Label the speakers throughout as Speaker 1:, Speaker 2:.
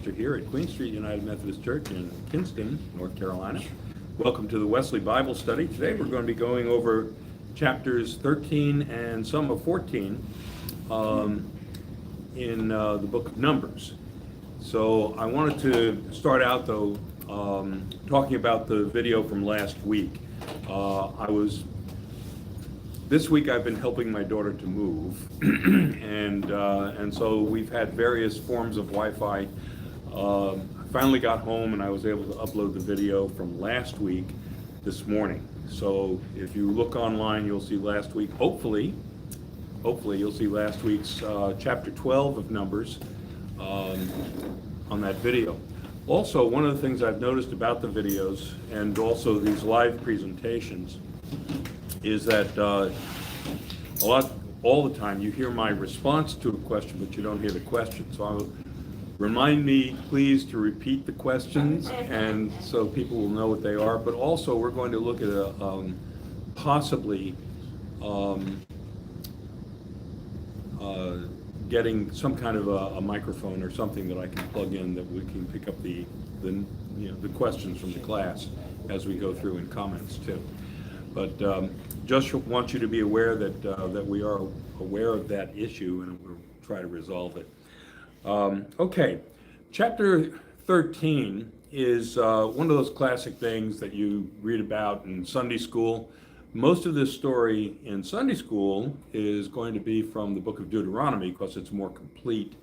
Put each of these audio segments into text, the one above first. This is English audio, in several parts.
Speaker 1: pastor here at Queen Street United Methodist Church in Kinston, North Carolina. Welcome to the Wesley Bible Study. Today we're going to be going over chapters 13 and some of 14 in the book of Numbers. So I wanted to start out though talking about the video from last week. This week I've been helping my daughter to move, and so we've had various forms of Wi-Fi. I finally got home and I was able to upload the video from last week this morning. So if you look online, you'll see last week, hopefully you'll see last week's chapter 12 of Numbers on that video. Also, one of the things I've noticed about the videos and also these live presentations is that all the time you hear my response to a question, but you don't hear the question. So remind me, please, to repeat the questions, and so people will know what they are. But also, we're going to look at possibly getting some kind of a microphone or something that I can plug in that we can pick up the questions from the class as we go through in comments too. But just want you to be aware that we are aware of that issue and we'll try to resolve it. Okay, chapter 13 is one of those classic things that you read about in Sunday school. Most of this story in Sunday school is going to be from the book of Deuteronomy because it's more complete.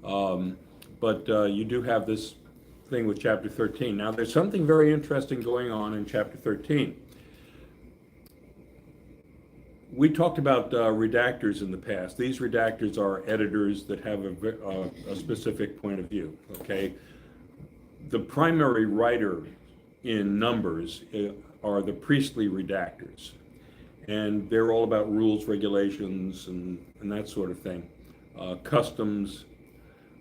Speaker 1: But you do have this thing with chapter 13. Now, there's something very interesting going on in chapter 13. We talked about redactors in the past. These redactors are editors that have a specific point of view, okay? The primary writer in Numbers are the priestly redactors, and they're all about rules, regulations, and that sort of thing, customs.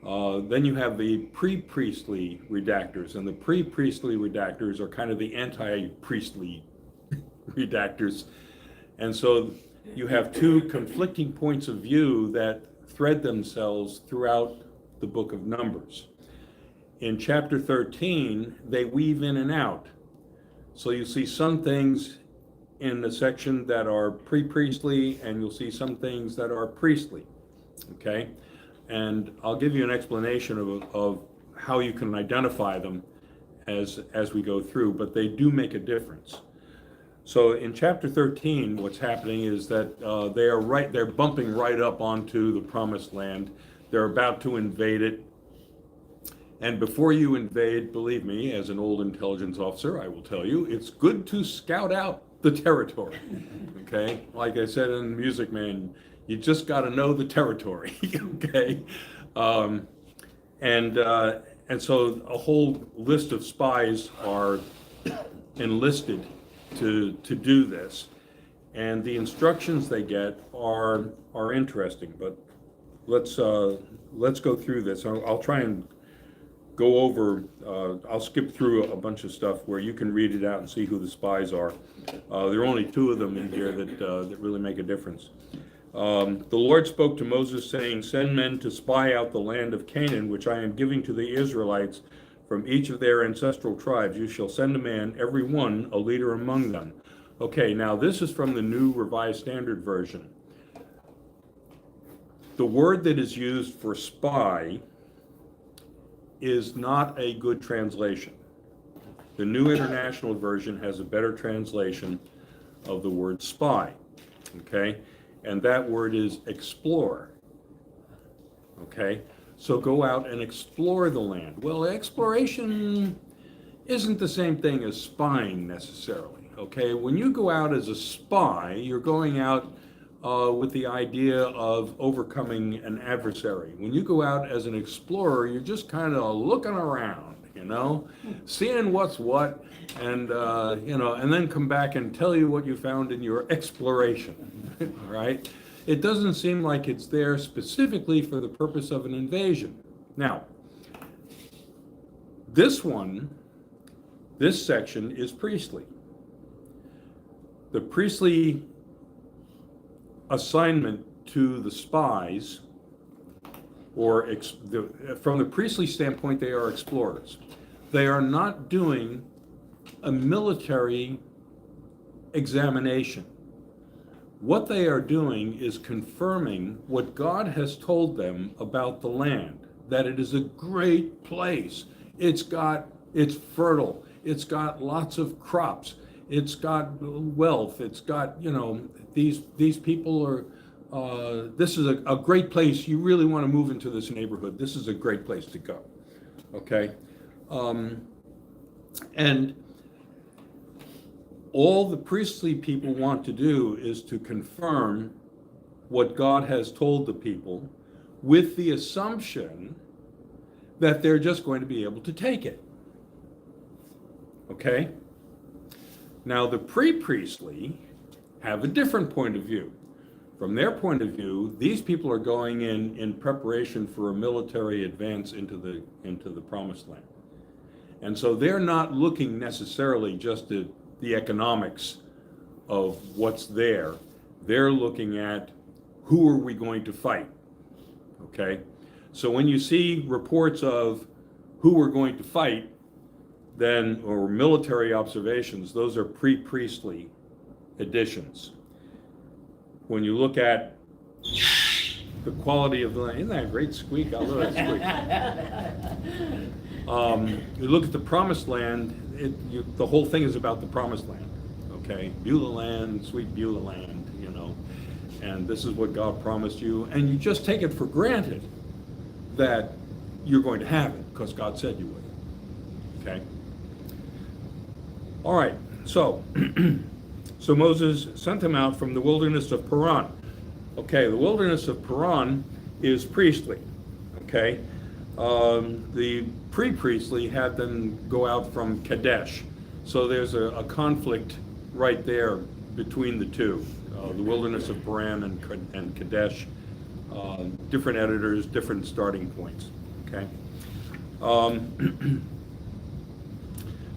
Speaker 1: Then you have the pre-priestly redactors, and the pre-priestly redactors are kind of the anti-priestly redactors. And so you have two conflicting points of view that thread themselves throughout the book of Numbers. In chapter 13, they weave in and out. So you see some things in the section that are pre-priestly, and you'll see some things that are priestly, okay? And I'll give you an explanation of how you can identify them as we go through, but they do make a difference. So in chapter 13, what's happening is that they're bumping right up onto the promised land. They're about to invade it. And before you invade, believe me, as an old intelligence officer, I will tell you, it's good to scout out the territory, okay? Like I said in Music Man, you just got to know the territory, okay? And so a whole list of spies are enlisted to do this, and the instructions they get are interesting. But let's go through this. I'll try and go over. I'll skip through a bunch of stuff where you can read it out and see who the spies are. There are only two of them in here that really make a difference. The Lord spoke to Moses, saying, "Send men to spy out the land of Canaan, which I am giving to the Israelites. From each of their ancestral tribes, you shall send a man, every one a leader among them." Okay, now this is from the New Revised Standard Version. The word that is used for spy is not a good translation. The New International Version has a better translation of the word spy, okay? And that word is explore, okay? So go out and explore the land. Well, exploration isn't the same thing as spying necessarily, okay? When you go out as a spy, you're going out with the idea of overcoming an adversary. When you go out as an explorer, you're just kind of looking around, seeing what's what, and and then come back and tell you what you found in your exploration, right? It doesn't seem like it's there specifically for the purpose of an invasion. Now, this section is priestly. The priestly assignment to the spies from the priestly standpoint, they are explorers. They are not doing a military examination. What they are doing is confirming what God has told them about the land, that it is a great place. It's fertile. It's got lots of crops. It's got wealth. It's got, these people are, this is a great place. You really want to move into this neighborhood. This is a great place to go. Okay? And all the priestly people want to do is to confirm what God has told the people with the assumption that they're just going to be able to take it. Okay? Now, the pre-priestly have a different point of view. From their point of view, these people are going in preparation for a military advance into the promised land. And so they're not looking necessarily just at the economics of what's there. They're looking at who are we going to fight, okay? So when you see reports of who we're going to fight, then, or military observations, those are pre-priestly additions. When you look at the quality of the land, isn't that a great squeak? I love that squeak. You look at the promised land, the whole thing is about the promised land, okay? Beulah land, sweet Beulah land, and this is what God promised you, and you just take it for granted that you're going to have it because God said you would, okay? All right, so Moses sent them out from the wilderness of Paran. Okay, the wilderness of Paran is priestly, okay? The pre-priestly had them go out from Kadesh. So there's a conflict right there between the two. The wilderness of Paran and Kadesh, different editors, different starting points, okay?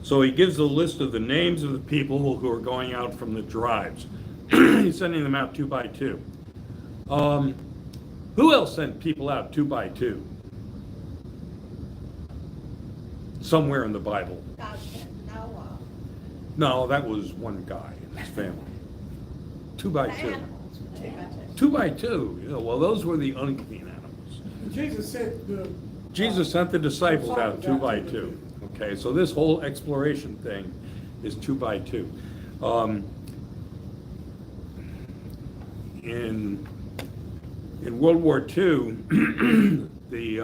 Speaker 1: So he gives a list of the names of the people who are going out from the tribes. He's sending them out 2 by 2. Who else sent people out 2 by 2? Somewhere in the Bible.
Speaker 2: God sent Noah.
Speaker 1: No, that was one guy and his family. 2 by 2.
Speaker 2: Animals.
Speaker 1: 2 by 2. Yeah, well, those were the unclean animals. Jesus sent the disciples out 2 by 2. Okay, so this whole exploration thing is 2 by 2. In World War II, the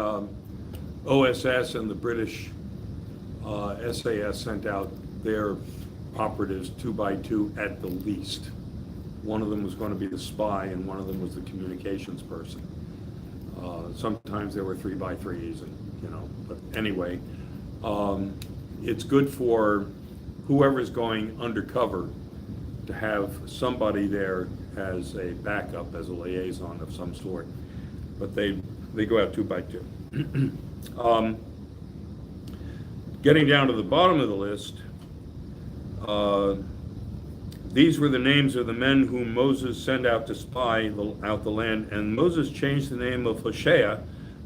Speaker 1: OSS and the British SAS sent out their operatives 2 by 2 at the least. One of them was going to be the spy, and one of them was the communications person. Sometimes there were 3 by 3s, and but anyway, it's good for whoever's going undercover to have somebody there as a backup, as a liaison of some sort. But they go out 2 by 2. Getting down to the bottom of the list, these were the names of the men whom Moses sent out to spy out the land. And Moses changed the name of Hoshea,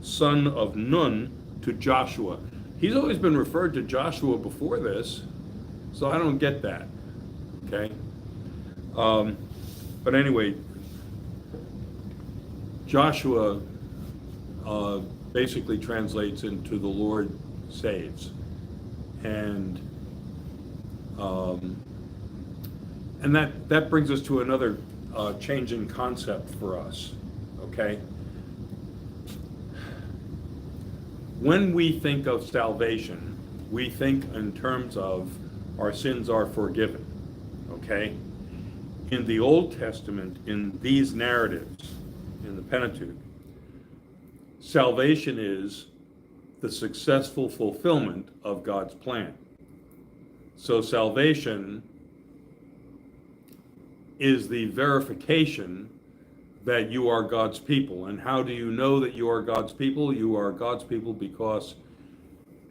Speaker 1: son of Nun, to Joshua. He's always been referred to Joshua before this, so I don't get that, okay? But anyway, Joshua basically translates into the Lord saves. And that brings us to another changing concept for us, okay? When we think of salvation, we think in terms of our sins are forgiven, okay? In the Old Testament, in these narratives, in the Pentateuch, salvation is the successful fulfillment of God's plan. So salvation is the verification that you are God's people. And how do you know that you are God's people? You are God's people because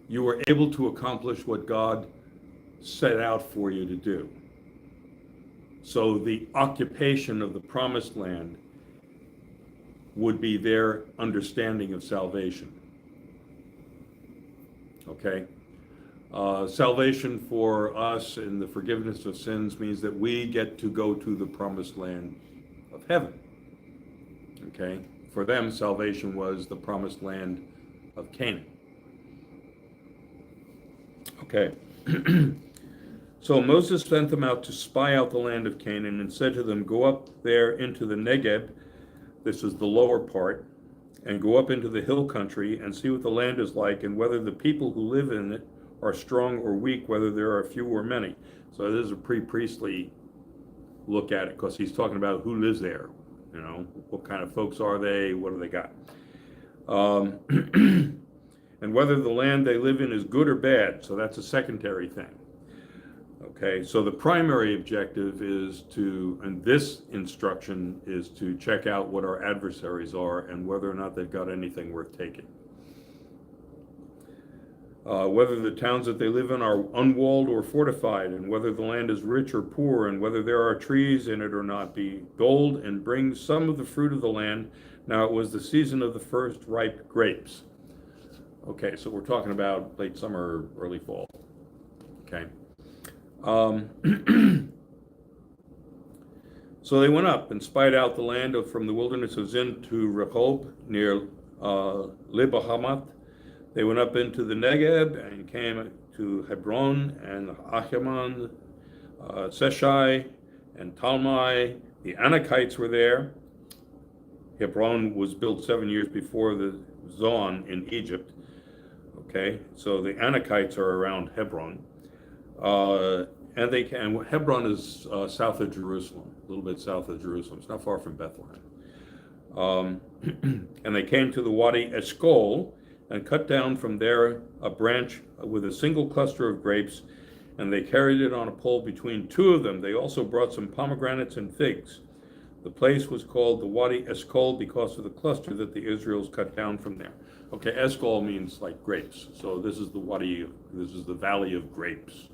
Speaker 1: you were able to accomplish what God set out for you to do. So the occupation of the promised land would be their understanding of salvation. Okay? Salvation for us and the forgiveness of sins means that we get to go to the promised land of heaven. Okay? For them, salvation was the promised land of Canaan. Okay. So Moses sent them out to spy out the land of Canaan and said to them, go up there into the Negeb, this is the lower part, and go up into the hill country and see what the land is like and whether the people who live in it are strong or weak, whether there are few or many. So this is a pre-priestly look at it because he's talking about who lives there, you know, what kind of folks are they, what do they got? And whether the land they live in is good or bad, so that's a secondary thing. Okay, so the primary objective is to, and this instruction is to check out what our adversaries are and whether or not they've got anything worth taking. Whether the towns that they live in are unwalled or fortified, and whether the land is rich or poor, and whether there are trees in it or not. Be bold and bring some of the fruit of the land. Now it was the season of the first ripe grapes. Okay, so we're talking about late summer, early fall. Okay. So they went up and spied out the land from the wilderness of Zin to Rehob near Libahamat. They went up into the Negeb and came to Hebron and Ahiman, Seshai and Talmai. The Anakites were there. Hebron was built 7 years before the Zoan in Egypt. Okay, so the Anakites are around Hebron. And Hebron is south of Jerusalem, a little bit south of Jerusalem. It's not far from Bethlehem. And they came to the Wadi Eshkol and cut down from there a branch with a single cluster of grapes, and they carried it on a pole between two of them. They also brought some pomegranates and figs. The place was called the Wadi Eshkol because of the cluster that the Israelites cut down from there. Okay, Eshkol means like grapes. So this is the Wadi, this is the Valley of Grapes.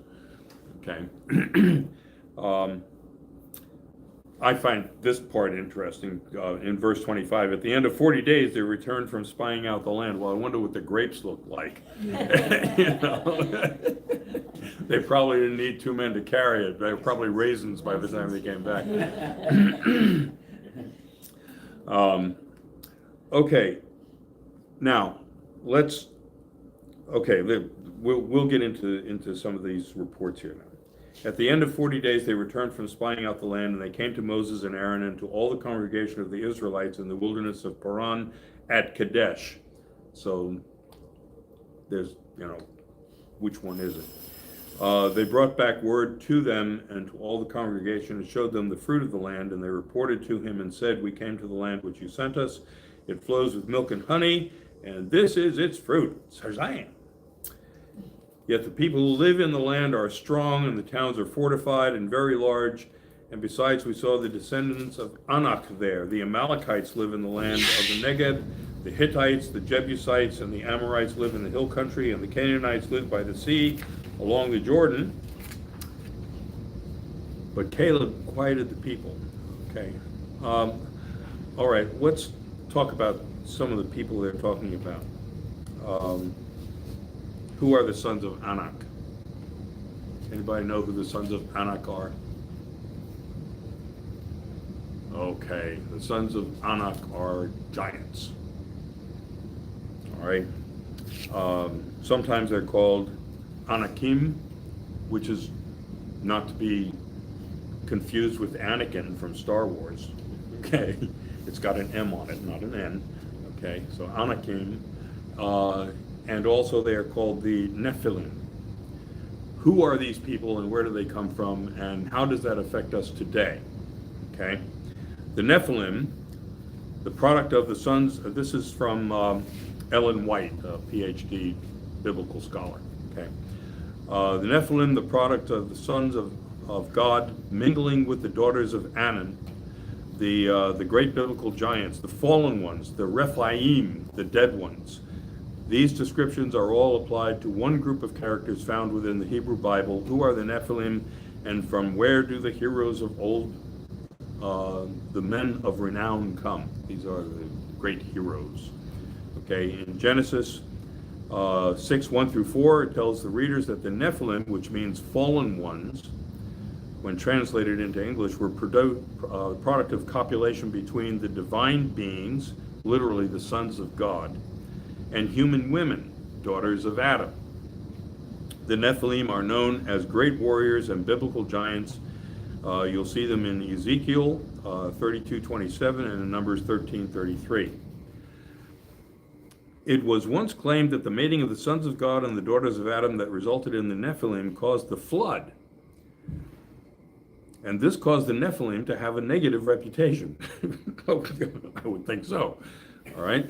Speaker 1: Okay. I find this part interesting in verse 25. At the end of 40 days, they returned from spying out the land. Well, I wonder what the grapes looked like. You know? They probably didn't need two men to carry it. They were probably raisins by the time they came back. Okay. Now, we'll get into some of these reports here now. At the end of 40 days, they returned from spying out the land, and they came to Moses and Aaron and to all the congregation of the Israelites in the wilderness of Paran at Kadesh. So there's, which one is it? They brought back word to them and to all the congregation and showed them the fruit of the land, and they reported to him and said, we came to the land which you sent us. It flows with milk and honey, and this is its fruit. Sarzayim. Yet the people who live in the land are strong, and the towns are fortified and very large. And besides, we saw the descendants of Anak there. The Amalekites live in the land of the Negeb. The Hittites, the Jebusites, and the Amorites live in the hill country, and the Canaanites live by the sea along the Jordan. But Caleb quieted the people. Okay. All right, let's talk about some of the people they're talking about. Who are the sons of Anak? Anybody know who the sons of Anak are? Okay, the sons of Anak are giants. All right. Sometimes they're called Anakim, which is not to be confused with Anakin from Star Wars. Okay, it's got an M on it, not an N. Okay, so Anakim. And also they are called the Nephilim. Who are these people and where do they come from and how does that affect us today? Okay. The Nephilim, the product of the sons, this is from Ellen White, a PhD biblical scholar. Okay. The Nephilim, the product of the sons of God mingling with the daughters of Anan, the great biblical giants, the fallen ones, the Rephaim, the dead ones. These descriptions are all applied to one group of characters found within the Hebrew Bible. Who are the Nephilim, and from where do the heroes of old, the men of renown, come? These are great heroes. Okay, in Genesis 6, 1 through 4, it tells the readers that the Nephilim, which means fallen ones, when translated into English, were product of copulation between the divine beings, literally the sons of God, and human women, daughters of Adam. The Nephilim are known as great warriors and biblical giants. You'll see them in Ezekiel 32:27 and in Numbers 13:33. It was once claimed that the mating of the sons of God and the daughters of Adam that resulted in the Nephilim caused the flood. And this caused the Nephilim to have a negative reputation. I would think so. All right.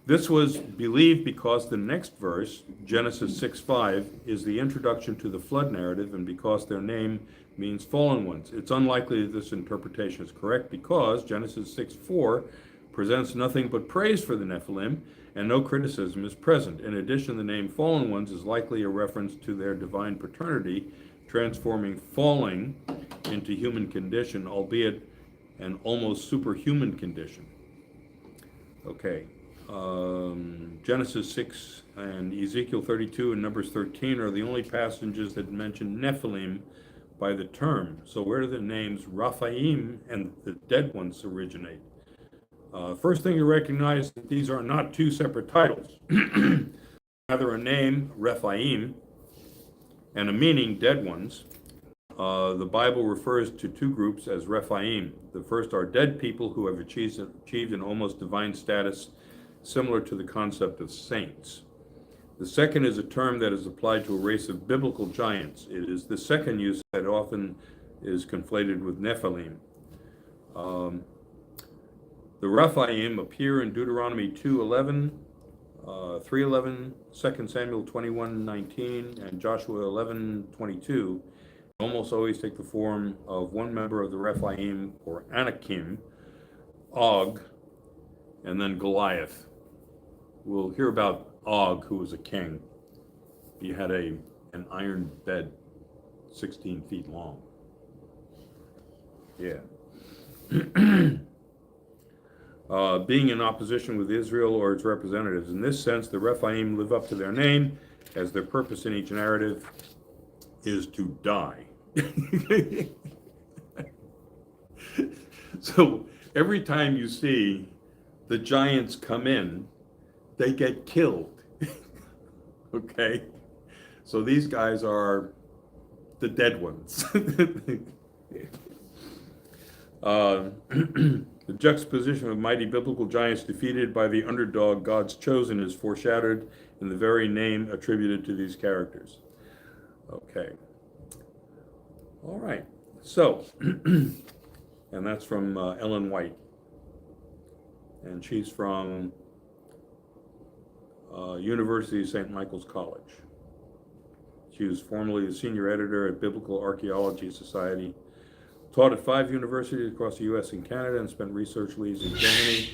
Speaker 1: This was believed because the next verse, Genesis 6:5, is the introduction to the flood narrative, and because their name means fallen ones. It's unlikely that this interpretation is correct because Genesis 6:4 presents nothing but praise for the Nephilim, and no criticism is present. In addition, the name fallen ones is likely a reference to their divine paternity, transforming falling into human condition, albeit an almost superhuman condition. Okay. Genesis 6 and Ezekiel 32 and Numbers 13 are the only passages that mention Nephilim by the term. So where do the names Rephaim and the dead ones originate? First thing you recognize that these are not two separate titles. Rather a name, Rephaim, and a meaning, dead ones. The Bible refers to two groups as Rephaim. The first are dead people who have achieved an almost divine status, similar to the concept of saints. The second is a term that is applied to a race of biblical giants. It is the second use that often is conflated with Nephilim. The Rephaim appear in Deuteronomy 2:11, 3:11, 2 Samuel 21:19, and Joshua 11:22. Almost always take the form of one member of the Rephaim, or Anakim, Og, and then Goliath. We'll hear about Og, who was a king. He had an iron bed 16 feet long. Yeah. Being in opposition with Israel or its representatives. In this sense, the Rephaim live up to their name, as their purpose in each narrative is to die. So every time you see the giants come in, they get killed. Okay? So these guys are the dead ones. The juxtaposition of mighty biblical giants defeated by the underdog, God's chosen, is foreshadowed in the very name attributed to these characters. Okay. All right. So, and that's from Ellen White. And she's from University of St. Michael's College. She was formerly the senior editor at Biblical Archaeology Society, taught at 5 universities across the U.S. and Canada, and spent research leads in Germany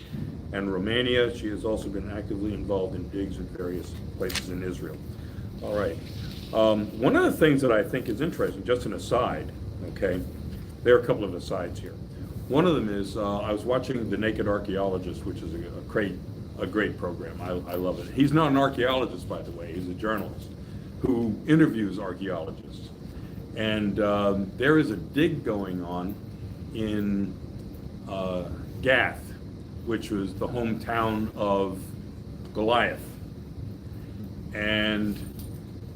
Speaker 1: and Romania. She has also been actively involved in digs in various places in Israel. All right. One of the things that I think is interesting, just an aside, okay, there are a couple of asides here. One of them is I was watching The Naked Archaeologist, which is a great program. I love it. He's not an archaeologist, by the way. He's a journalist who interviews archaeologists. And there is a dig going on in Gath, which was the hometown of Goliath. And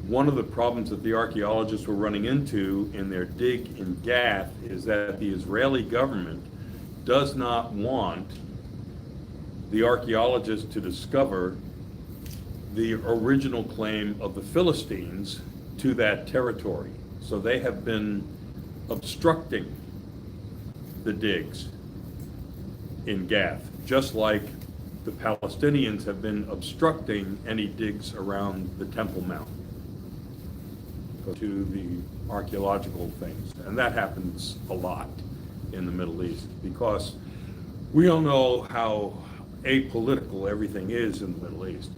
Speaker 1: one of the problems that the archaeologists were running into in their dig in Gath is that the Israeli government does not want the archaeologists to discover the original claim of the Philistines to that territory. So they have been obstructing the digs in Gath, just like the Palestinians have been obstructing any digs around the Temple Mount to the archaeological things. And that happens a lot in the Middle East because we all know how apolitical everything is in the Middle East.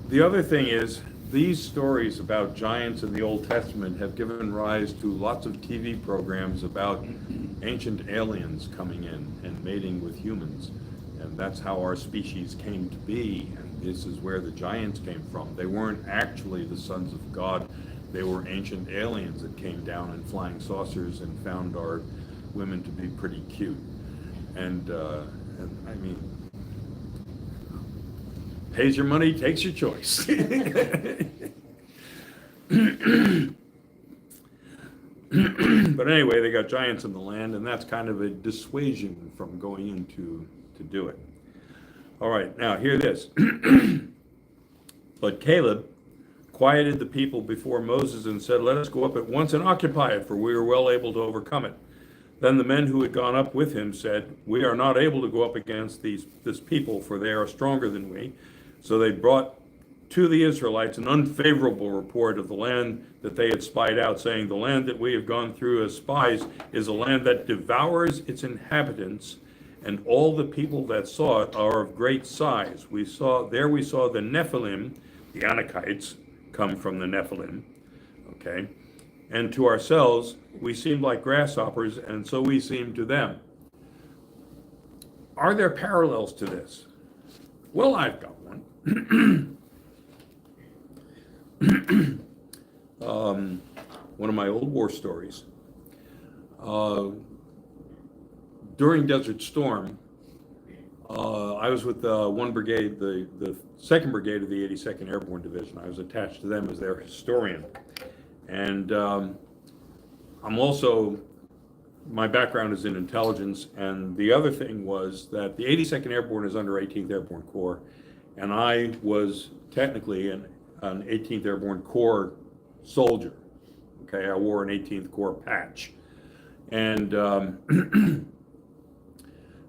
Speaker 1: The other thing is these stories about giants in the Old Testament have given rise to lots of TV programs about ancient aliens coming in and mating with humans. And that's how our species came to be. And this is where the giants came from. They weren't actually the sons of God. They were ancient aliens that came down in flying saucers and found our women to be pretty cute. And I mean, pays your money, takes your choice. But anyway, they got giants in the land, and that's kind of a dissuasion from going into to do it. All right, now hear this. But Caleb quieted the people before Moses and said, "Let us go up at once and occupy it, for we are well able to overcome it." Then the men who had gone up with him said, "We are not able to go up against this people, for they are stronger than we." So they brought to the Israelites an unfavorable report of the land that they had spied out, saying, "The land that we have gone through as spies is a land that devours its inhabitants, and all the people that saw it are of great size. We saw the Nephilim, the Anakites come from the Nephilim, okay? And to ourselves, we seemed like grasshoppers, and so we seemed to them." Are there parallels to this? Well, I've got one. One of my old war stories. During Desert Storm, I was with one brigade, the 2nd Brigade of the 82nd Airborne Division. I was attached to them as their historian. And I'm also, my background is in intelligence, and the other thing was that the 82nd Airborne is under 18th Airborne Corps, and I was technically an 18th Airborne Corps soldier. Okay, I wore an 18th Corps patch. And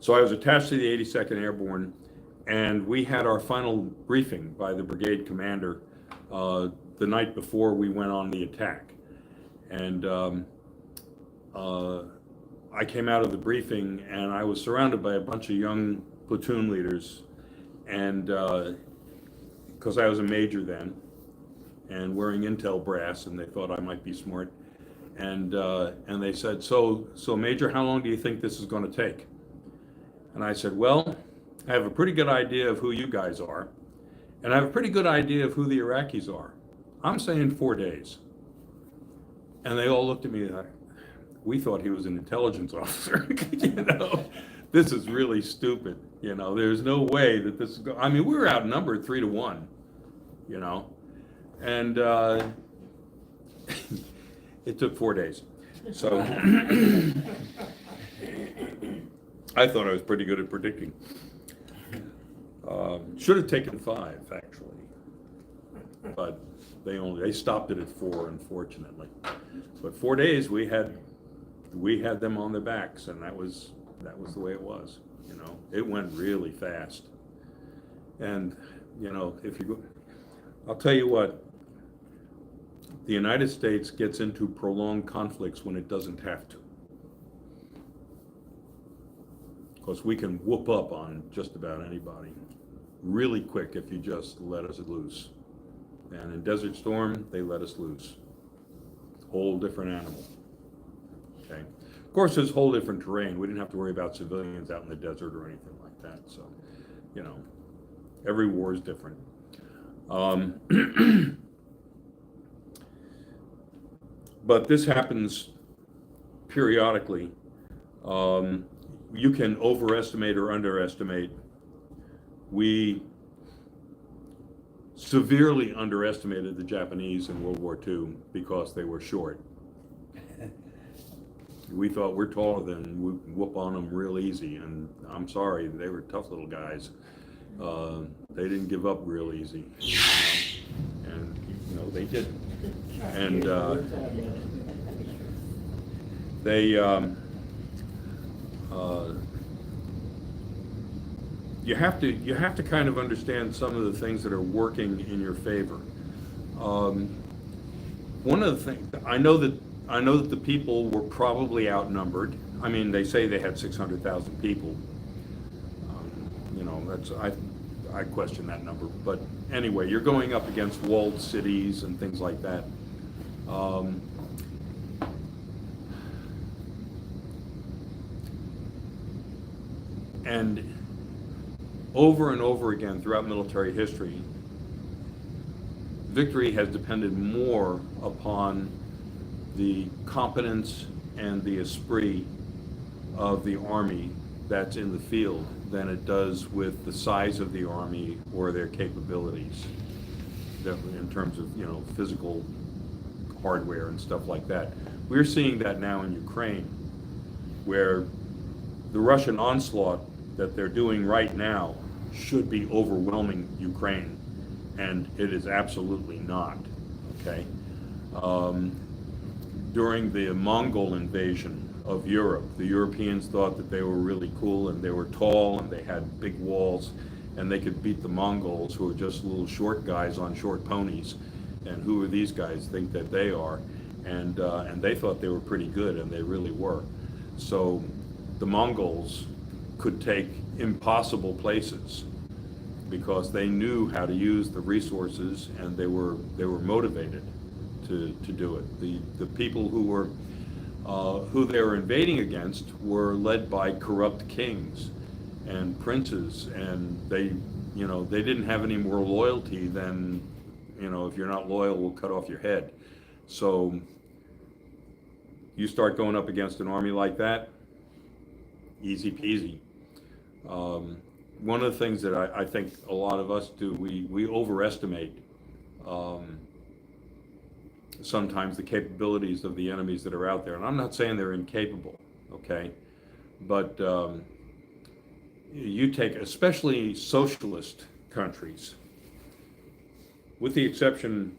Speaker 1: so I was attached to the 82nd Airborne, and we had our final briefing by the brigade commander the night before we went on the attack. And I came out of the briefing, and I was surrounded by a bunch of young platoon leaders, and because I was a major then, and wearing intel brass, and they thought I might be smart, and they said, so Major, how long do you think this is going to take? And I said, well, I have a pretty good idea of who you guys are, and I have a pretty good idea of who the Iraqis are. I'm saying 4 days. And they all looked at me like, we thought he was an intelligence officer. This is really stupid. There's no way that this is I mean, we were outnumbered 3-1, and it took 4 days. So I thought I was pretty good at predicting. Should have taken 5, actually, but they stopped it at 4, unfortunately. But 4 days we had them on their backs, and that was the way it was. It went really fast. And if you go, I'll tell you what, the United States gets into prolonged conflicts when it doesn't have to, because we can whoop up on just about anybody really quick if you just let us loose. And in Desert Storm, they let us loose. Whole different animal. Okay. Of course, there's whole different terrain. We didn't have to worry about civilians out in the desert or anything like that. So, every war is different. But this happens periodically. You can overestimate or underestimate. We severely underestimated the Japanese in World War II because they were short. We thought we're taller than we whoop on them real easy, and I'm sorry, they were tough little guys. They didn't give up real easy, and they didn't. And you have to kind of understand some of the things that are working in your favor. One of the things I know that the people were probably outnumbered. I mean, they say they had 600,000 people. I question that number. But anyway, you're going up against walled cities and things like that. And over and over again throughout military history, victory has depended more upon the competence and the esprit of the army that's in the field than it does with the size of the army or their capabilities in terms of, physical hardware and stuff like that. We're seeing that now in Ukraine, where the Russian onslaught that they're doing right now should be overwhelming Ukraine, and it is absolutely not, okay? During the Mongol invasion of Europe, the Europeans thought that they were really cool, and they were tall, and they had big walls, and they could beat the Mongols, who were just little short guys on short ponies. And who are these guys think that they are? And they thought they were pretty good, and they really were. So the Mongols could take impossible places because they knew how to use the resources, and they were motivated to do it. The people who they were invading against were led by corrupt kings and princes, and they didn't have any more loyalty than, if you're not loyal, we'll cut off your head. So you start going up against an army like that, easy peasy. One of the things that I think a lot of us do, we overestimate sometimes the capabilities of the enemies that are out there. And I'm not saying they're incapable, okay? But you take, especially socialist countries, with the exception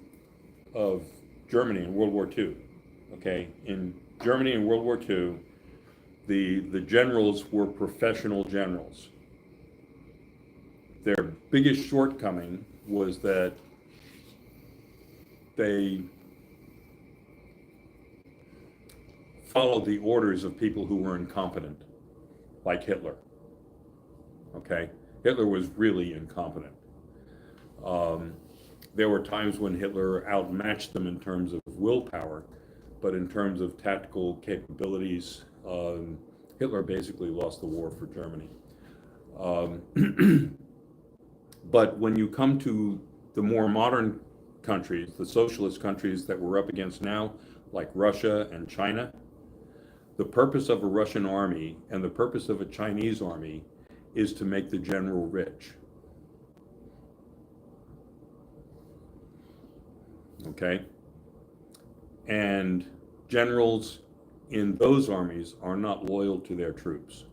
Speaker 1: of Germany in World War II, okay? In Germany in World War II, the generals were professional generals. Their biggest shortcoming was that they followed the orders of people who were incompetent, like Hitler. Okay? Hitler was really incompetent. There were times when Hitler outmatched them in terms of willpower, but in terms of tactical capabilities, Hitler basically lost the war for Germany. But when you come to the more modern countries, the socialist countries that we're up against now, like Russia and China, the purpose of a Russian army and the purpose of a Chinese army is to make the general rich. Okay? And generals in those armies are not loyal to their troops.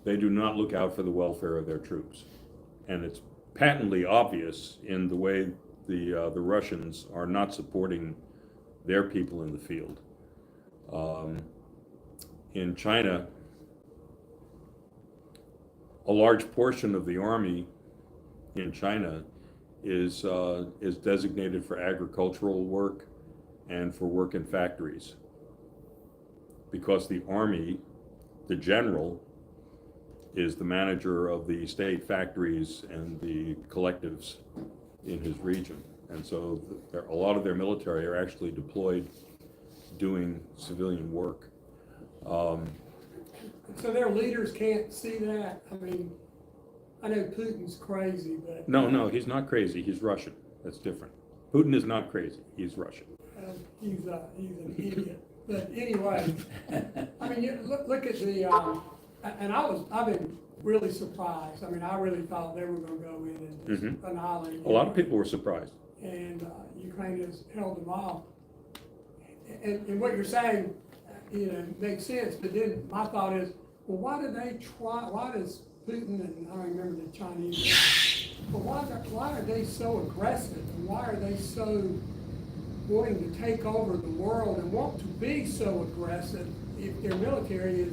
Speaker 1: They do not look out for the welfare of their troops. And it's patently obvious in the way the Russians are not supporting their people in the field. In China, a large portion of the army in China is designated for agricultural work and for work in factories, because the army, the general, is the manager of the state factories and the collectives in his region. And so a lot of their military are actually deployed doing civilian work.
Speaker 2: So their leaders can't see that? I mean, I know Putin's crazy, but...
Speaker 1: No, he's not crazy. He's Russian. That's different. Putin is not crazy. He's Russian.
Speaker 2: He's an idiot. But anyway, I mean, look at the... and I've been really surprised. I mean, I really thought they were going to go in and just annihilate.
Speaker 1: A lot of people were surprised.
Speaker 2: And Ukraine has held them off. And what you're saying, makes sense. But then my thought is, well, why does Putin and I remember the Chinese, but why are they so aggressive? And why are they so wanting to take over the world and want to be so aggressive? If their military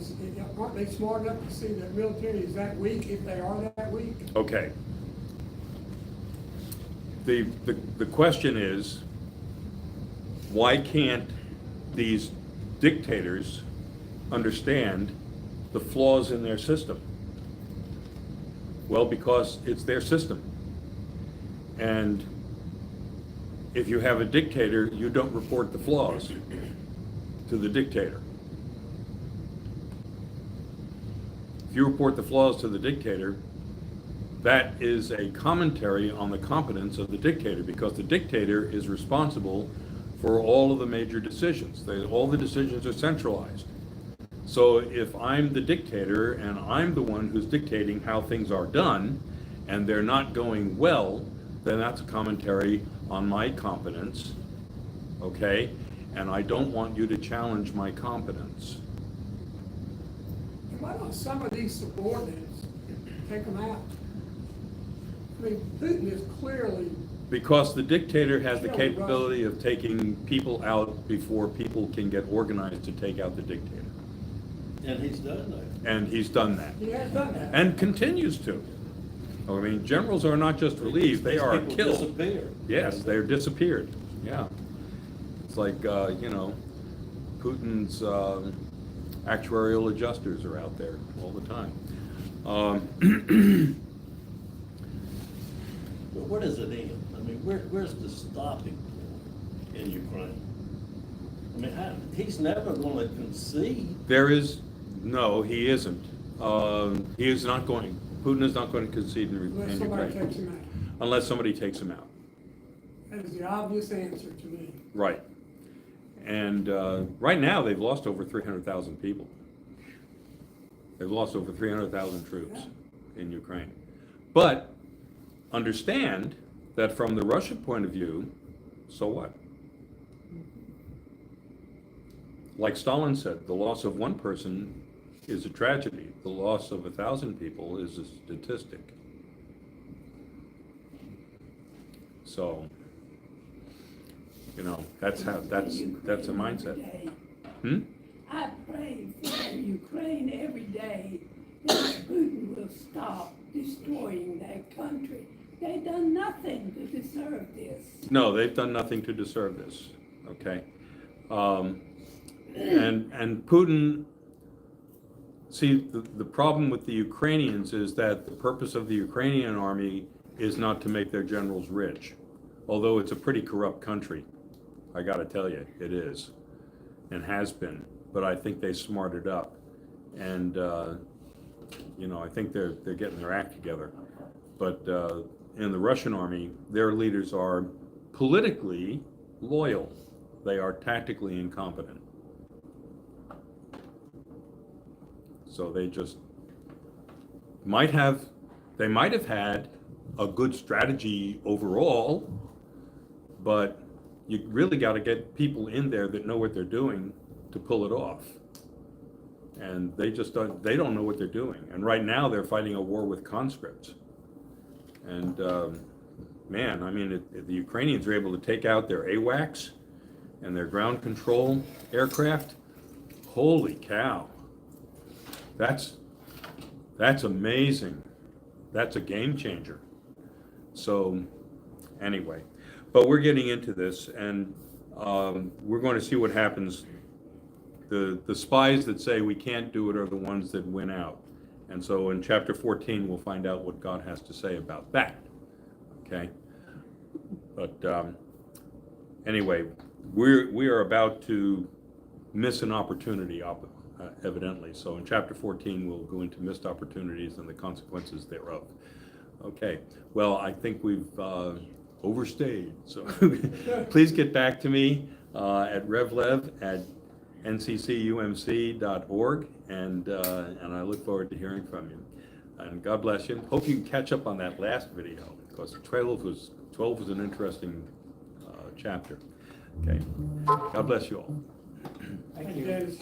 Speaker 2: aren't they smart enough to see that military is that weak if they are that weak?
Speaker 1: Okay. The question is, why can't these dictators understand the flaws in their system? Well, because it's their system. And if you have a dictator, you don't report the flaws to the dictator. If you report the flaws to the dictator, that is a commentary on the competence of the dictator, because the dictator is responsible for all of the major decisions. All the decisions are centralized. So if I'm the dictator and I'm the one who's dictating how things are done, and they're not going well, then that's a commentary on my competence, okay? And I don't want you to challenge my competence.
Speaker 2: Why don't some of these subordinates take them out? I mean, Putin is clearly,
Speaker 1: Because the dictator has the capability of taking people out before people can get organized to take out the dictator.
Speaker 3: And he's done that.
Speaker 1: And he's done that.
Speaker 2: he has done that.
Speaker 1: And continues to. I mean, generals are not just relieved, they are
Speaker 3: People
Speaker 1: killed.
Speaker 3: disappear.
Speaker 1: Yes, they're disappeared, yeah. It's like, Putin's actuarial adjusters are out there all the time.
Speaker 3: But where does it end? I mean, where's the stopping point in Ukraine? I mean, he's never gonna concede.
Speaker 1: No, he isn't. He is not going, Putin is not going to concede in
Speaker 2: Unless somebody takes
Speaker 1: Ukraine.
Speaker 2: him out.
Speaker 1: Unless somebody takes him out.
Speaker 2: That is the obvious answer to me.
Speaker 1: Right. And right now, they've lost over 300,000 people. They've lost over 300,000 troops in Ukraine. But understand that from the Russian point of view, so what? Like Stalin said, the loss of one person is a tragedy. The loss of 1,000 people is a statistic. So, that's a mindset.
Speaker 4: I pray for Ukraine every day that Putin will stop destroying their country. They've done nothing to deserve this.
Speaker 1: No, they've done nothing to deserve this, okay? And Putin, see, the problem with the Ukrainians is that the purpose of the Ukrainian army is not to make their generals rich, although it's a pretty corrupt country. I gotta tell you, it is, and has been, but I think they smarted up. And, I think they're getting their act together. But in the Russian army, their leaders are politically loyal. They are tactically incompetent. So they just might have had a good strategy overall, but you really got to get people in there that know what they're doing to pull it off. And they don't know what they're doing. And right now they're fighting a war with conscripts. And if the Ukrainians are able to take out their AWACS and their ground control aircraft, holy cow. That's amazing. That's a game changer. So anyway, but we're getting into this, and we're going to see what happens. The spies that say we can't do it are the ones that win out. And so in chapter 14, we'll find out what God has to say about that. Okay? But anyway, we are about to miss an opportunity, evidently. So in chapter 14, we'll go into missed opportunities and the consequences thereof. Okay, well, I think we've overstayed. So please get back to me at revlev@nccumc.org, and I look forward to hearing from you. And God bless you. Hope you can catch up on that last video, because 12 was an interesting chapter. Okay, God bless you all.
Speaker 2: Thank you.